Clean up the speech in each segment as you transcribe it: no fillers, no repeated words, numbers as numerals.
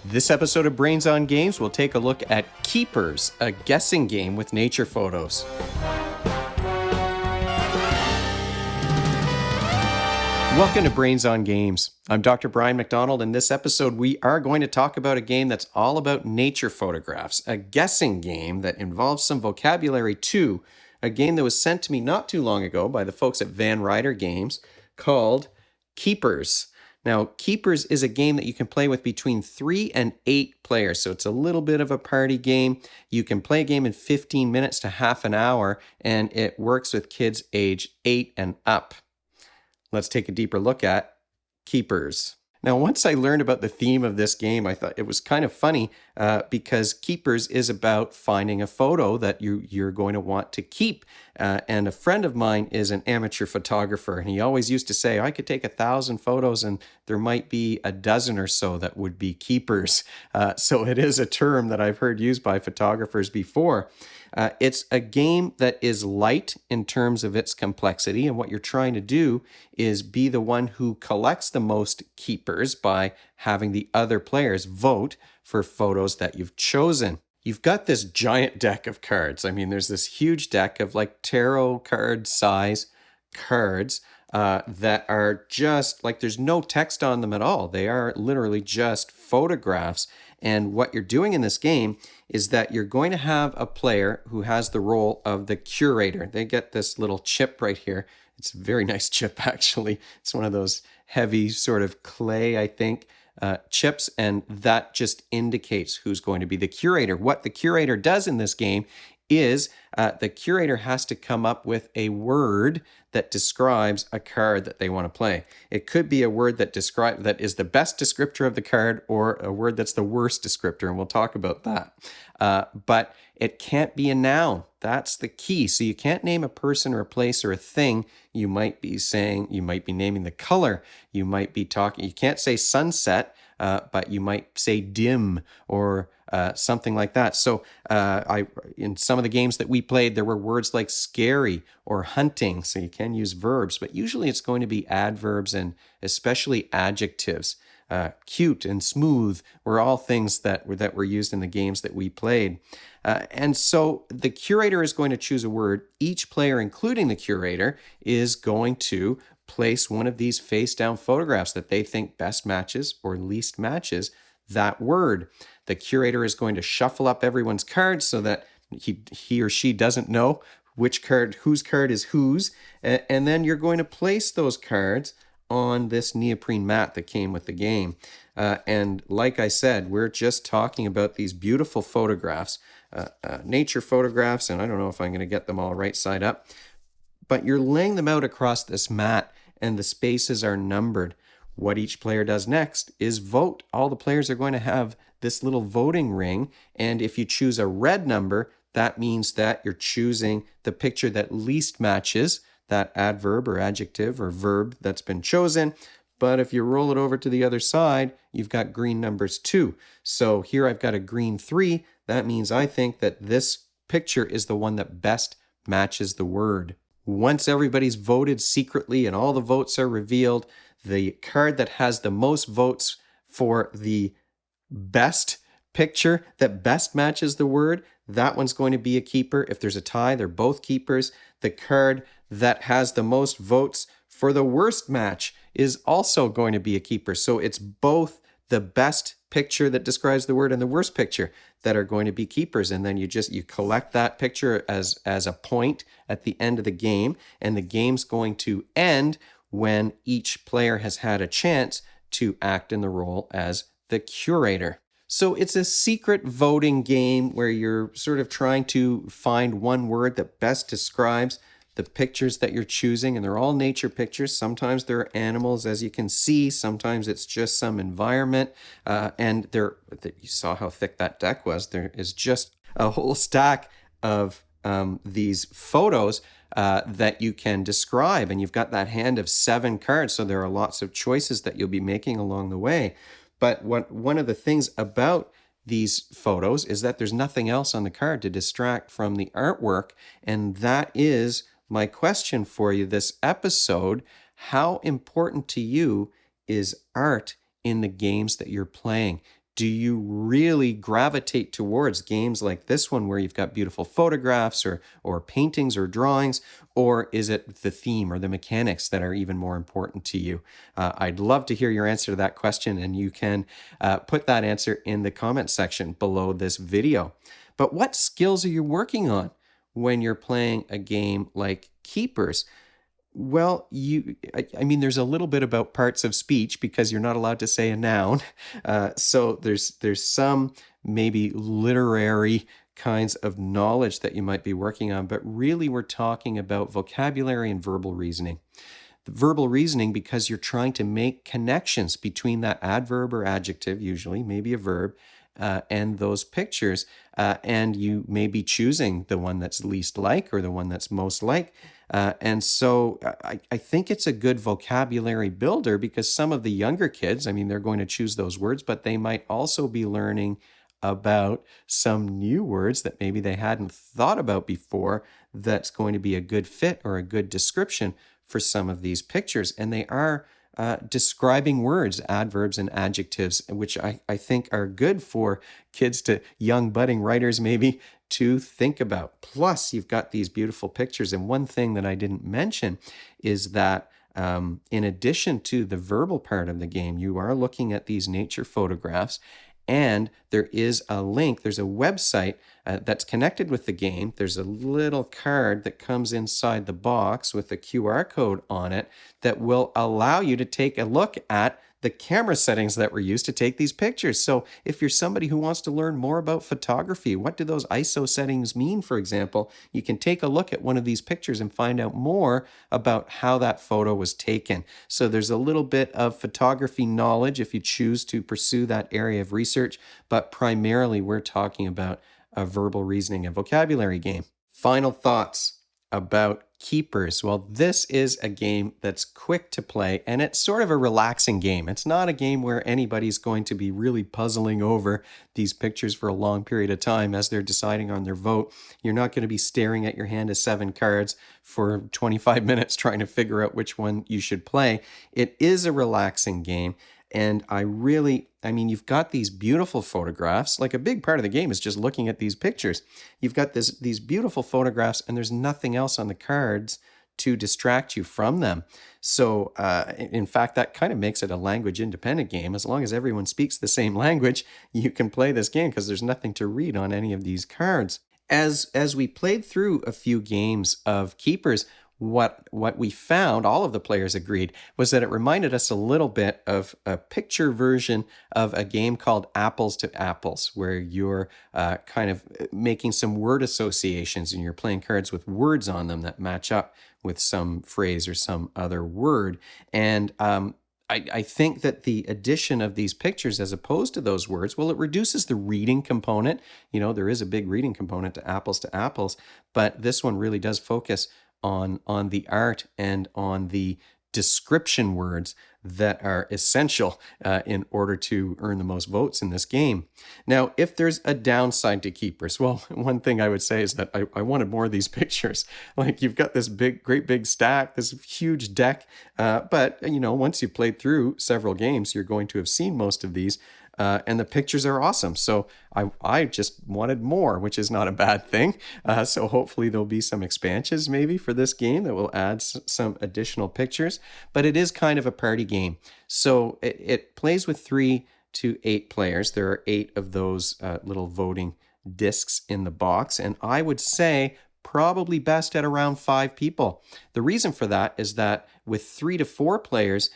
This episode of Brains on Games will take a look at Keepers, a guessing game with nature photos. Welcome to Brains on Games. I'm Dr. Brian McDonald. In this episode, we are going to talk about a game that's all about nature photographs, a guessing game that involves some vocabulary too, a game that was sent to me not too long ago by the folks at Van Ryder Games called Keepers. Now, Keepers is a game that you can play with between 3 and 8 players, so it's a little bit of a party game. You can play a game in 15 minutes to half an hour, and it works with kids age 8 and up. Let's take a deeper look at Keepers. Now, once I learned about the theme of this game, I thought it was kind of funny because Keepers is about finding a photo that you're going to want to keep. And a friend of mine is an amateur photographer, and he always used to say, I could take 1,000 photos and there might be a dozen or so that would be keepers. So it is a term that I've heard used by photographers before. It's a game that is light in terms of its complexity, and what you're trying to do is be the one who collects the most keepers by having the other players vote for photos that you've chosen. You've got this giant deck of cards. I mean, there's this huge deck of like tarot card size cards that are just like, there's no text on them at all. They are literally just photographs. And what you're doing in this game is that you're going to have a player who has the role of the curator. They get this little chip right here. It's a very nice chip, actually. It's one of those heavy sort of clay, I think, chips, and that just indicates who's going to be the curator. What the curator does in this game is the curator has to come up with a word that describes a card that they want to play. It could be a word that is the best descriptor of the card, or a word that's the worst descriptor, and we'll talk about that. But it can't be a noun. That's the key. So you can't name a person or a place or a thing. You might be naming the color. You might be talking, you can't say sunset, but you might say dim or something like that. So in some of the games that we played, there were words like scary or hunting. So you can use verbs, but usually it's going to be adverbs and especially adjectives. Cute and smooth were all things that were used in the games that we played. And so the curator is going to choose a word. Each player, including the curator, is going to place one of these face-down photographs that they think best matches or least matches that word. The curator is going to shuffle up everyone's cards so that he or she doesn't know whose card is whose. And then you're going to place those cards on this neoprene mat that came with the game. And like I said, we're just talking about these beautiful photographs, nature photographs, and I don't know if I'm going to get them all right side up, but you're laying them out across this mat and the spaces are numbered. What each player does next is vote. All the players are going to have this little voting ring, and if you choose a red number, that means that you're choosing the picture that least matches that adverb or adjective or verb that's been chosen. But if you roll it over to the other side, you've got green numbers too. So here I've got a green 3. That means I think that this picture is the one that best matches the word. Once everybody's voted secretly and all the votes are revealed, the card that has the most votes for the best picture that best matches the word, that one's going to be a keeper. If there's a tie, they're both keepers. The card that has the most votes for the worst match is also going to be a keeper. So it's both the best picture that describes the word and the worst picture that are going to be keepers. And then you collect that picture as a point at the end of the game, and the game's going to end when each player has had a chance to act in the role as the curator. So it's a secret voting game where you're sort of trying to find one word that best describes the pictures that you're choosing, and they're all nature pictures. Sometimes there are animals, as you can see. Sometimes it's just some environment. And you saw how thick that deck was. There is just a whole stack of these photos that you can describe, and you've got that hand of 7 cards, so there are lots of choices that you'll be making along the way. But one of the things about these photos is that there's nothing else on the card to distract from the artwork, and that is my question for you this episode. How important to you is art in the games that you're playing? Do you really gravitate towards games like this one where you've got beautiful photographs or paintings or drawings, or is it the theme or the mechanics that are even more important to you? I'd love to hear your answer to that question, and you can put that answer in the comment section below this video. But what skills are you working on when you're playing a game like Keepers? Well, I mean, there's a little bit about parts of speech because you're not allowed to say a noun. So there's some maybe literary kinds of knowledge that you might be working on, but really we're talking about vocabulary and verbal reasoning. The verbal reasoning, because you're trying to make connections between that adverb or adjective, usually, maybe a verb, and those pictures. And you may be choosing the one that's least like or the one that's most like. And so I think it's a good vocabulary builder because some of the younger kids, I mean, they're going to choose those words, but they might also be learning about some new words that maybe they hadn't thought about before that's going to be a good fit or a good description for some of these pictures. And they are describing words, adverbs and adjectives, which I think are good for kids to young budding writers maybe to think about. Plus, you've got these beautiful pictures. And one thing that I didn't mention is that in addition to the verbal part of the game, you are looking at these nature photographs. And there is a link, there's a website that's connected with the game. There's a little card that comes inside the box with a QR code on it that will allow you to take a look at the camera settings that were used to take these pictures. So if you're somebody who wants to learn more about photography, what do those ISO settings mean, for example, you can take a look at one of these pictures and find out more about how that photo was taken. So there's a little bit of photography knowledge if you choose to pursue that area of research, but primarily we're talking about a verbal reasoning and vocabulary game. Final thoughts about Keepers. Well, this is a game that's quick to play and it's sort of a relaxing game. It's not a game where anybody's going to be really puzzling over these pictures for a long period of time as they're deciding on their vote. You're not going to be staring at your hand of 7 cards for 25 minutes trying to figure out which one you should play. It is a relaxing game. And I mean, you've got these beautiful photographs. Like a big part of the game is just looking at these pictures. You've got these beautiful photographs and there's nothing else on the cards to distract you from them. So in fact, that kind of makes it a language independent game. As long as everyone speaks the same language, you can play this game because there's nothing to read on any of these cards. As we played through a few games of Keepers, what we found, all of the players agreed, was that it reminded us a little bit of a picture version of a game called Apples to Apples, where you're kind of making some word associations and you're playing cards with words on them that match up with some phrase or some other word. And I think that the addition of these pictures as opposed to those words, well, it reduces the reading component. You know, there is a big reading component to Apples, but this one really does focus on the art and on the description words that are essential in order to earn the most votes in this game. Now, if there's a downside to Keepers, well, one thing I would say is that I wanted more of these pictures. Like you've got this great big stack, this huge deck, but you know, once you've played through several games, you're going to have seen most of these. And the pictures are awesome. So I just wanted more, which is not a bad thing. So hopefully there'll be some expansions maybe for this game that will add some additional pictures. But it is kind of a party game. So it plays with 3 to 8 players. There are 8 of those little voting discs in the box. And I would say probably best at around 5 people. The reason for that is that with 3 to 4 players,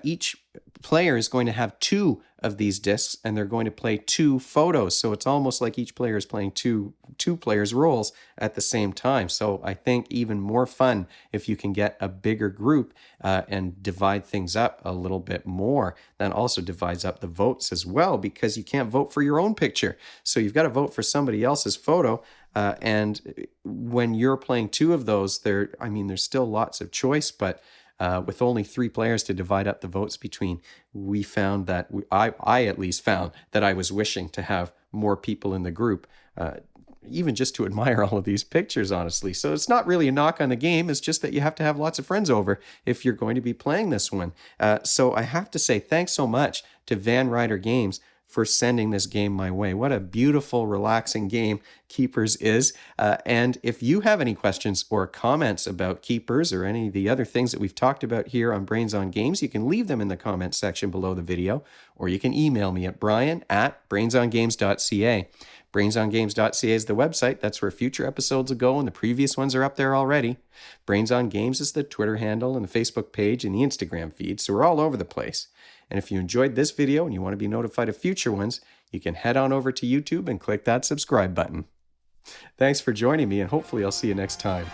each player is going to have 2 of these discs and they're going to play 2 photos. So it's almost like each player is playing two players' roles at the same time. So I think even more fun if you can get a bigger group and divide things up a little bit more. That also divides up the votes as well because you can't vote for your own picture. So you've got to vote for somebody else's photo. And when you're playing 2 of those, there's still lots of choice, but with only 3 players to divide up the votes between, we found that, I at least found that I was wishing to have more people in the group, even just to admire all of these pictures, honestly. So it's not really a knock on the game, it's just that you have to have lots of friends over if you're going to be playing this one. So I have to say thanks so much to Van Ryder Games for sending this game my way. What a beautiful, relaxing game Keepers is. And if you have any questions or comments about Keepers or any of the other things that we've talked about here on Brains on Games, you can leave them in the comments section below the video, or you can email me at brian@brainsongames.ca. Brainsongames.ca is the website. That's where future episodes will go, and the previous ones are up there already. Brains on Games is the Twitter handle and the Facebook page and the Instagram feed, so we're all over the place. And if you enjoyed this video and you want to be notified of future ones, you can head on over to YouTube and click that subscribe button. Thanks for joining me, and hopefully I'll see you next time.